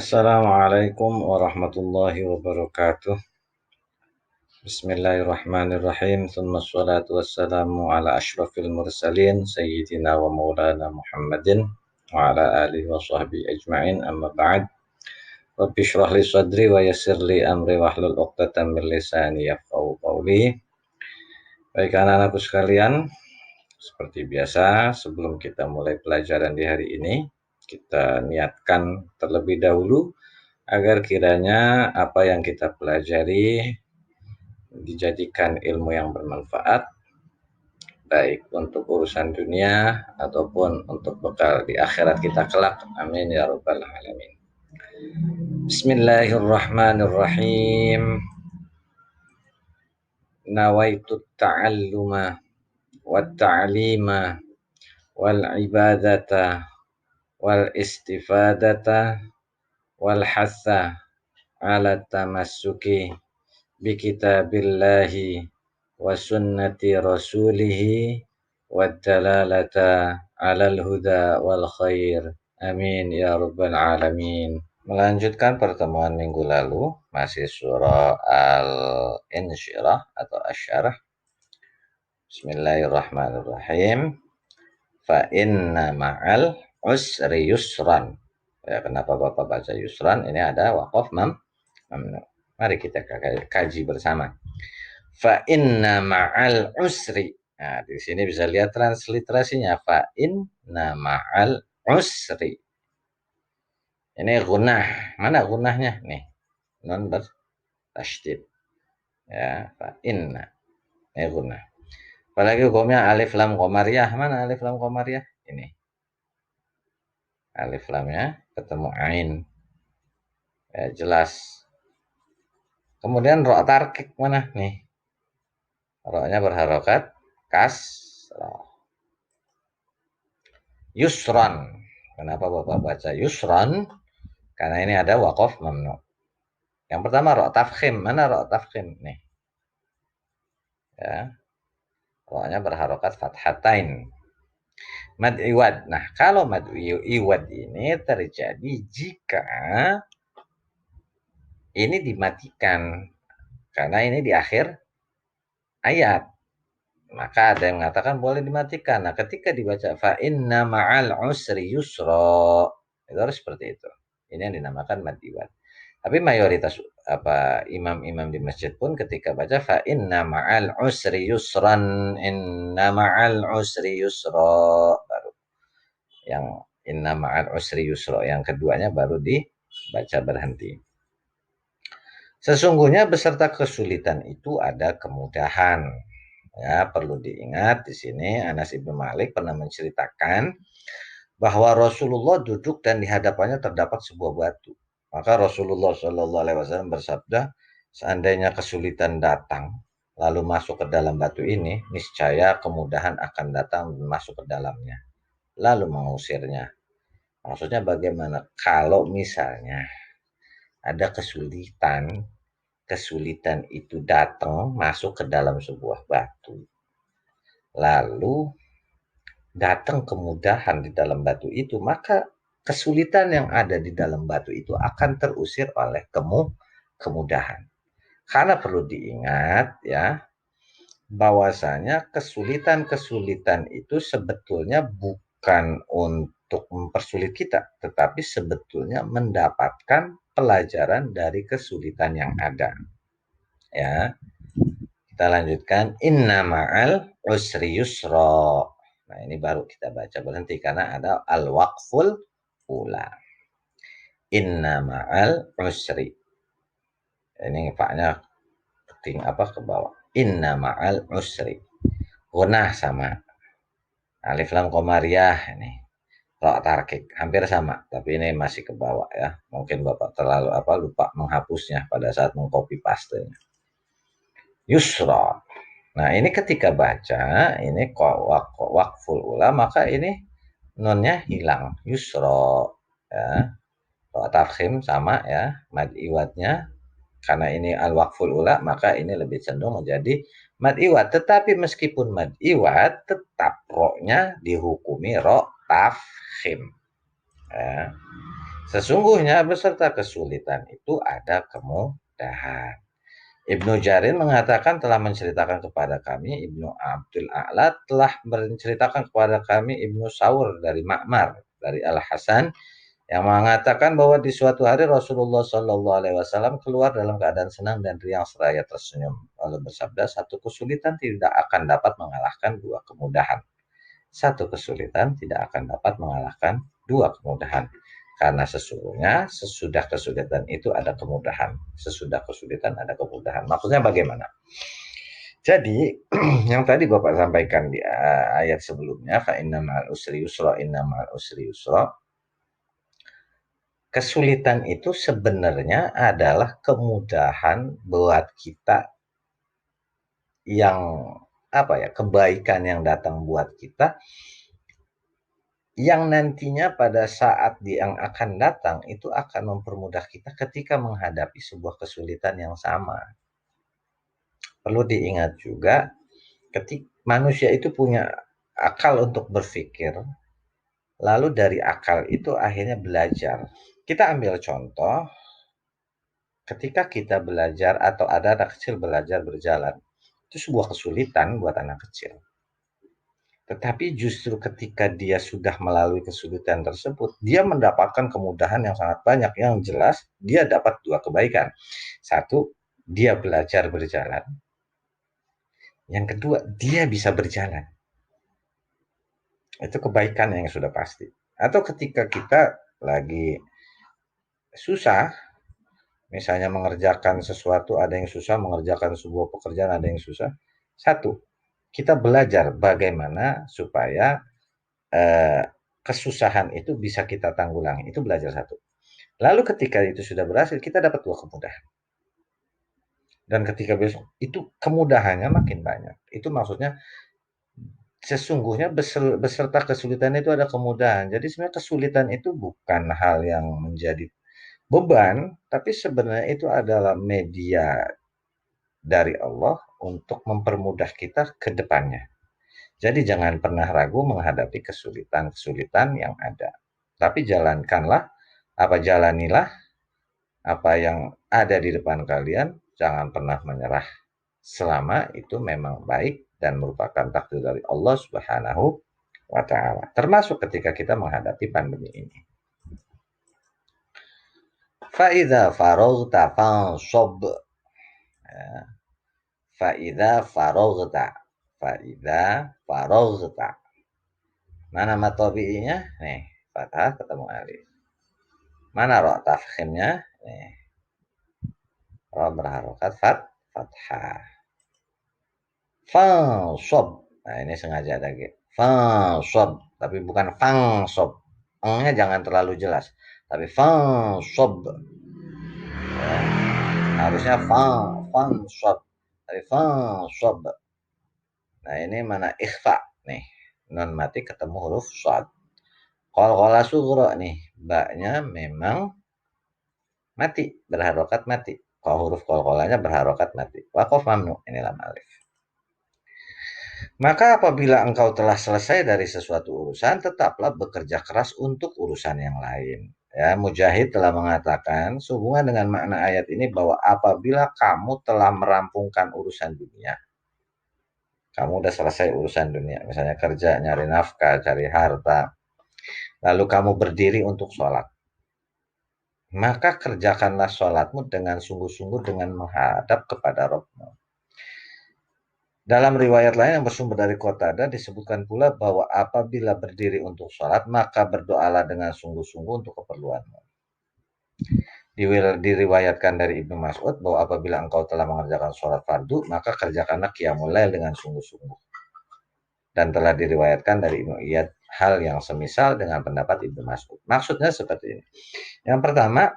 Assalamualaikum warahmatullahi wabarakatuh. Bismillahirrahmanirrahim. Thumma salatu wassalamu ala ashrafil mursalin Sayyidina wa maulana Muhammadin wa ala alihi wa sahbihi ajma'in, amma ba'd. Rabbi shrah li sadri wa yassir li amri wahlul 'uqdatam min lisani yafqahu qawli. Baik anak-anakku sekalian, seperti biasa sebelum kita mulai pelajaran di hari ini, kita niatkan terlebih dahulu agar kiranya apa yang kita pelajari dijadikan ilmu yang bermanfaat, baik untuk urusan dunia ataupun untuk bekal di akhirat kita kelak. Amin ya rabbal alamin. Bismillahirrahmanirrahim. Nawaitu ta'alluma wat ta'lima wal ibadata wal istifadata wal hatha ala tamassuki bi kitabillahi wa sunnati rasulihi wa dalalata alal huda wal khair. Amin ya rabbal alamin. Melanjutkan pertemuan minggu lalu, masih surah Al-Insyirah atau Asy-Syarah. Bismillahirrahmanirrahim. Fa inna ma'al usri yusran. Ya, kenapa Bapak baca yusran? Ini ada waqaf mamnu. Mari kita kaji bersama. Fa inna ma'al usri. Nah, di sini bisa lihat transliterasinya. Fa inna ma'al usri. Ini gunah. Mana gunahnya? Nih. Non bertasydid. Ya, fa inna. Ini gunah. Apalagi hukumnya alif lam qamariyah. Mana alif lam qamariyah? Ini. Alif lamnya ketemu ain. Ya, jelas. Kemudian ro tarkik mana? Nih. Ro-nya berharokat kasrah. Yusran. Kenapa Bapak baca yusran? Karena ini ada waqaf mamnu. Yang pertama ro tafkhim. Mana ro tafkhim? Nih. Ya. Ro-nya berharokat fathatain. Mad iwad. Nah, kalau mad iwad ini terjadi jika ini dimatikan. Karena ini di akhir ayat. Maka ada yang mengatakan boleh dimatikan. Nah, ketika dibaca fa inna ma'al usri yusra, itu harus seperti itu. Ini yang dinamakan mad iwad. Tapi mayoritas imam-imam di masjid pun ketika baca fa inna ma'al usri yusran, inna ma'al usri yusra, baru yang inna ma'al usri yusra yang keduanya baru dibaca berhenti. Sesungguhnya beserta kesulitan itu ada kemudahan. Ya, perlu diingat di sini Anas bin Malik pernah menceritakan bahwa Rasulullah duduk dan di hadapannya terdapat sebuah batu. Maka Rasulullah Shallallahu Alaihi Wasallam bersabda, seandainya kesulitan datang lalu masuk ke dalam batu ini, niscaya kemudahan akan datang dan masuk ke dalamnya, lalu mengusirnya. Maksudnya bagaimana? Kalau misalnya ada kesulitan itu datang masuk ke dalam sebuah batu, lalu datang kemudahan di dalam batu itu, maka kesulitan yang ada di dalam batu itu akan terusir oleh kemudahan. Karena perlu diingat ya, bahwasanya kesulitan-kesulitan itu sebetulnya bukan untuk mempersulit kita, tetapi sebetulnya mendapatkan pelajaran dari kesulitan yang ada. Ya, kita lanjutkan. Inna ma'al usri yusra. Nah, ini baru kita baca berhenti karena ada al-waqful ula. Inna ma'al usri. Ini faknya keting ke bawah. Inna ma'al usri. Gunah sama. Alif lam qamariyah ini. Ro tarkik hampir sama, tapi ini masih ke bawah ya. Mungkin Bapak terlalu lupa menghapusnya pada saat mengcopy pastenya. Yusra. Nah, ini ketika baca, ini waqful ula, maka ini nunnya hilang. Yusra. Ya. Tafkhim sama ya. Mad iwadnya. Karena ini al-waqful ula, maka ini lebih cenderung menjadi mad iwad. Tetapi meskipun mad iwad, tetap ro-nya dihukumi ro tafkhim. Ya. Sesungguhnya beserta kesulitan itu ada kemudahan. Ibnu Jarir mengatakan telah menceritakan kepada kami, Ibnu Abdul A'la telah menceritakan kepada kami Ibnu Saur dari Ma'mar, dari Al-Hasan, yang mengatakan bahwa di suatu hari Rasulullah Shallallahu Alaihi Wasallam keluar dalam keadaan senang dan riang seraya tersenyum. Lalu bersabda, satu kesulitan tidak akan dapat mengalahkan dua kemudahan. Satu kesulitan tidak akan dapat mengalahkan dua kemudahan. Karena sesungguhnya sesudah kesulitan itu ada kemudahan. Sesudah kesulitan ada kemudahan. Maksudnya bagaimana? Jadi yang tadi Bapak sampaikan di ayat sebelumnya, fa inna ma'al usri yusra, inna ma'al usri yusra. Kesulitan itu sebenarnya adalah kemudahan buat kita, yang apa ya, kebaikan yang datang buat kita, yang nantinya pada saat yang akan datang itu akan mempermudah kita ketika menghadapi sebuah kesulitan yang sama. Perlu diingat juga, ketika manusia itu punya akal untuk berpikir, lalu dari akal itu akhirnya belajar. Kita ambil contoh, ketika kita belajar atau ada anak kecil belajar berjalan, itu sebuah kesulitan buat anak kecil. Tetapi justru ketika dia sudah melalui kesulitan tersebut, dia mendapatkan kemudahan yang sangat banyak. Yang jelas, dia dapat dua kebaikan. Satu, dia belajar berjalan. Yang kedua, dia bisa berjalan. Itu kebaikan yang sudah pasti. Atau ketika kita lagi susah, misalnya mengerjakan sesuatu, ada yang susah, mengerjakan sebuah pekerjaan ada yang susah. Satu, kita belajar bagaimana supaya kesusahan itu bisa kita tanggulangi. Itu belajar satu. Lalu ketika itu sudah berhasil, kita dapat dua kemudahan. Dan ketika besok, itu kemudahannya makin banyak. Itu maksudnya sesungguhnya beserta kesulitan itu ada kemudahan. Jadi sebenarnya kesulitan itu bukan hal yang menjadi beban, tapi sebenarnya itu adalah media dari Allah untuk mempermudah kita ke depannya. Jadi jangan pernah ragu menghadapi kesulitan-kesulitan yang ada. Tapi jalanilah apa yang ada di depan kalian, jangan pernah menyerah. Selama itu memang baik dan merupakan takdir dari Allah Subhanahu wa taala. Termasuk ketika kita menghadapi pandemi ini. Fa'idza faraghta fanshab. Fa'idza faraghta. Fa'idza faraghta. Mana matobi'inya? Nih, fathah ketemu alif. Mana ro tafkhimnya? Nih. Ro berharokat fathah. Fanshab. Nah, ini sengaja ada gitu. Fanshab, tapi bukan fangshab. Nya jangan terlalu jelas. Tapi fanshab. Ya. Harusnya fanshab. Tapi fanshab. Nah, ini mana ikhfa nih. Non mati ketemu huruf shad. Qalqala sughra nih, baknya memang mati, berharokat mati. Kalau huruf qalqalanya berharokat mati. Waqaf mamnu, ini lam alif. Maka apabila engkau telah selesai dari sesuatu urusan, tetaplah bekerja keras untuk urusan yang lain. Ya, Mujahid telah mengatakan sehubungan dengan makna ayat ini bahwa apabila kamu telah merampungkan urusan dunia, kamu udah selesai urusan dunia, misalnya kerja, nyari nafkah, cari harta, lalu kamu berdiri untuk sholat, maka kerjakanlah sholatmu dengan sungguh-sungguh dengan menghadap kepada Rabbmu. Dalam riwayat lain yang bersumber dari Qatadah disebutkan pula bahwa apabila berdiri untuk sholat, maka berdoalah dengan sungguh-sungguh untuk keperluanmu. Diriwayatkan dari Ibnu Mas'ud bahwa apabila engkau telah mengerjakan sholat fardu, maka kerjakanlah qiyamul lail dengan sungguh-sungguh. Dan telah diriwayatkan dari Ibnu Iyad hal yang semisal dengan pendapat Ibnu Mas'ud. Maksudnya seperti ini. Yang pertama,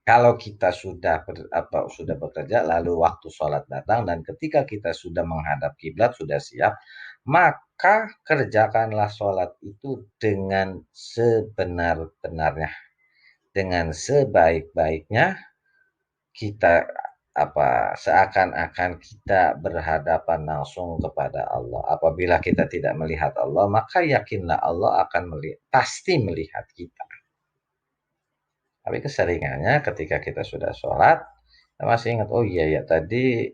kalau kita sudah bekerja, lalu waktu sholat datang, dan ketika kita sudah menghadap kiblat, sudah siap, maka kerjakanlah sholat itu dengan sebenar-benarnya, dengan sebaik-baiknya. Kita seakan-akan kita berhadapan langsung kepada Allah. Apabila kita tidak melihat Allah, maka yakinlah Allah akan pasti melihat kita. Tapi keseringannya ketika kita sudah sholat, kita masih ingat, oh iya ya tadi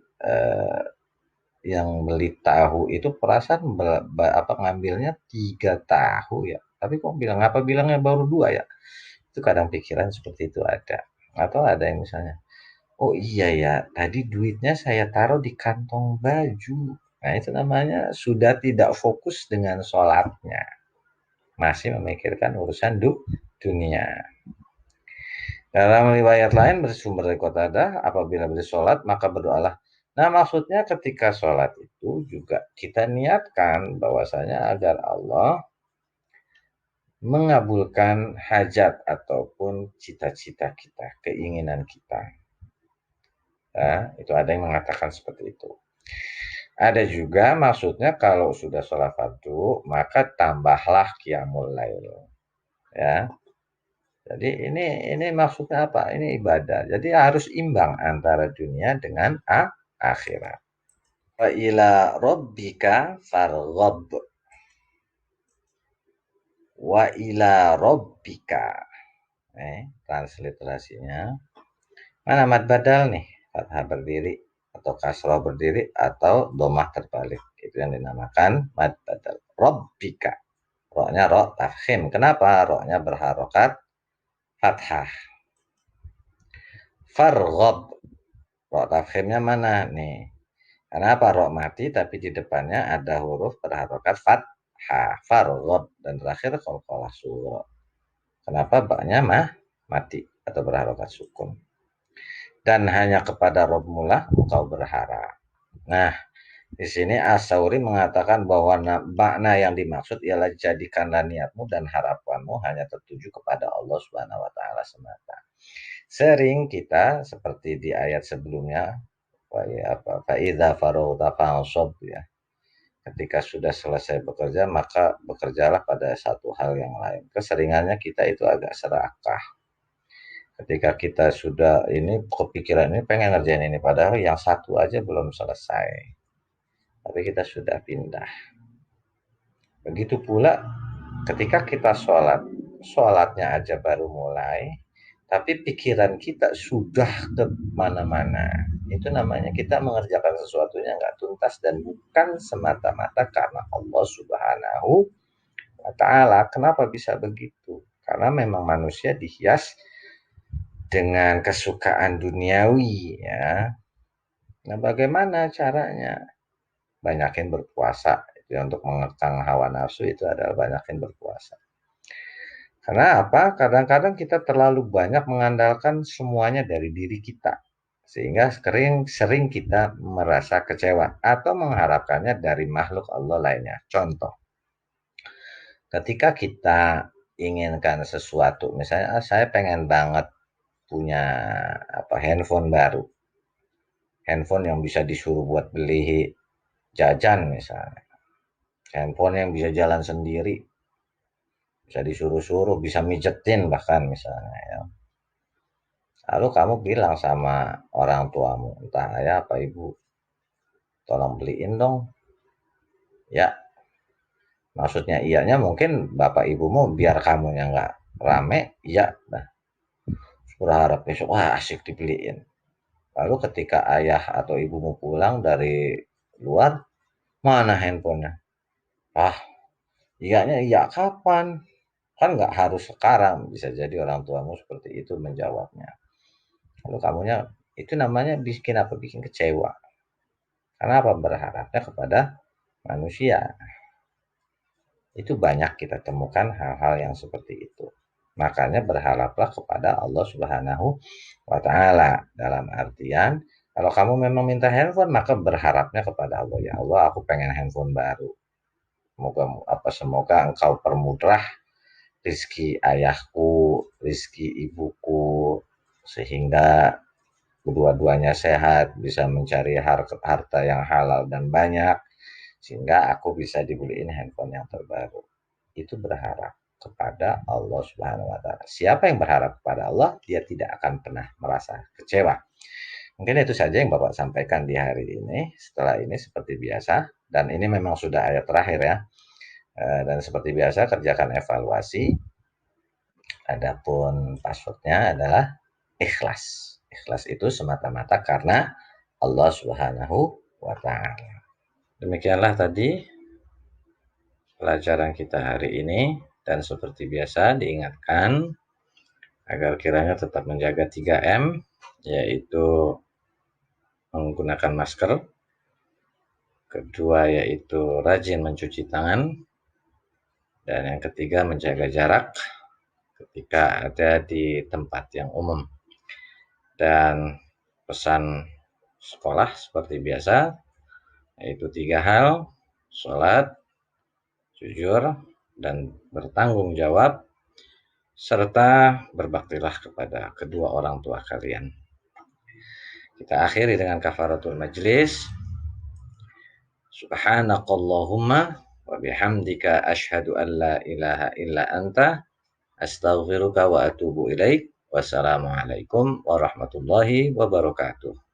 yang beli tahu itu perasaan ngambilnya 3 tahu ya. Tapi kok bilangnya baru 2 ya? Itu kadang pikiran seperti itu ada. Atau ada yang misalnya, oh iya ya, tadi duitnya saya taruh di kantong baju. Nah, itu namanya sudah tidak fokus dengan sholatnya. Masih memikirkan urusan dunia. Dalam riwayat lain bersumber dari Qatadah, apabila bersolat maka berdoalah. Nah, maksudnya ketika sholat itu juga kita niatkan bahwasanya agar Allah mengabulkan hajat ataupun cita-cita kita, keinginan kita. Ya, itu ada yang mengatakan seperti itu. Ada juga maksudnya kalau sudah sholat fardu, maka tambahlah qiyamul lail. Ya, jadi ini maksudnya apa? Ini ibadah. Jadi harus imbang antara dunia dengan akhirat. Wa ila rabbika farghab. Wa ila rabbika. Transliterasinya. Mana mad badal nih? Fathah berdiri atau kasroh berdiri atau domah terbalik. Itu yang dinamakan mad badal. Rabbika. Roknya rok tafkhim. Kenapa? Roknya berharokat fathah. Farghab. Rok tafkhimnya mana? Nih. Kenapa rok mati tapi di depannya ada huruf berharokat fathah. Farghab. Dan terakhir qalqalah surah. Kenapa baknya mati atau berharokat sukun. Dan hanya kepada Rabbmu lah engkau berharap. Nah, di sini As-Sauri mengatakan bahwa makna yang dimaksud ialah jadikanlah niatmu dan harapanmu hanya tertuju kepada Allah Subhanahu wa taala semata. Sering kita seperti di ayat sebelumnya, fa idza faragta fansab ya. Ketika sudah selesai bekerja, maka bekerjalah pada satu hal yang lain. Keseringannya kita itu agak serakah. Ketika kita sudah ini kepikiran ini pengen ngerjain ini, padahal yang satu aja belum selesai. Tapi kita sudah pindah. Begitu pula ketika kita sholat, sholatnya aja baru mulai, tapi pikiran kita sudah ke mana-mana. Itu namanya kita mengerjakan sesuatunya nggak tuntas dan bukan semata-mata karena Allah Subhanahu wa Ta'ala. Kenapa bisa begitu? Karena memang manusia dihias dengan kesukaan duniawi ya. Nah, bagaimana caranya? Banyakin berpuasa. Itu untuk mengekang hawa nafsu itu adalah banyakin berpuasa. Karena apa? Kadang-kadang kita terlalu banyak mengandalkan semuanya dari diri kita. Sehingga sering kita merasa kecewa atau mengharapkannya dari makhluk Allah lainnya. Contoh, ketika kita inginkan sesuatu, misalnya saya pengen banget punya handphone baru. Handphone yang bisa disuruh buat beli jajan misalnya. Handphone yang bisa jalan sendiri. Bisa disuruh-suruh, bisa mijetin bahkan misalnya ya. Lalu kamu bilang sama orang tuamu, entah ayah apa ibu, tolong beliin dong. Ya, maksudnya iyanya mungkin bapak ibumu biar kamunya nggak rame, iya. Nah, berharap besok, wah asik dibeliin. Lalu ketika ayah atau ibumu pulang dari luar, mana handphonenya? Ah, iyanya iya kapan? Kan nggak harus sekarang, bisa jadi orang tuamu seperti itu menjawabnya. Lalu kamunya, itu namanya bikin apa? Bikin kecewa. Karena apa? Berharapnya kepada manusia. Itu banyak kita temukan hal-hal yang seperti itu. Makanya berharaplah kepada Allah Subhanahu wa Ta'ala. Dalam artian, kalau kamu memang minta handphone, maka berharapnya kepada Allah. Ya Allah, aku pengen handphone baru. Semoga engkau permudah rizki ayahku, rizki ibuku, sehingga kedua-duanya sehat, bisa mencari harta yang halal dan banyak, sehingga aku bisa dibeliin handphone yang terbaru. Itu berharap kepada Allah Subhanahu wa Ta'ala. Siapa yang berharap kepada Allah, dia tidak akan pernah merasa kecewa. Mungkin itu saja yang Bapak sampaikan di hari ini. Setelah ini seperti biasa, dan ini memang sudah ayat terakhir ya. Dan seperti biasa kerjakan evaluasi. Adapun passwordnya adalah ikhlas. Ikhlas itu semata-mata karena Allah Subhanahu wa Ta'ala. Demikianlah tadi pelajaran kita hari ini, dan seperti biasa diingatkan agar kiranya tetap menjaga 3M, yaitu menggunakan masker, kedua yaitu rajin mencuci tangan, dan yang ketiga menjaga jarak ketika ada di tempat yang umum. Dan pesan sekolah seperti biasa, yaitu 3 hal: sholat, jujur, dan bertanggung jawab, serta berbaktilah kepada kedua orang tua kalian. Kita akhiri dengan kafaratul majlis. Subhanakallahumma wa bihamdika asyhadu an la ilaha illa anta astaghfiruka wa atubu ilaik. Wassalamualaikum warahmatullahi wabarakatuh.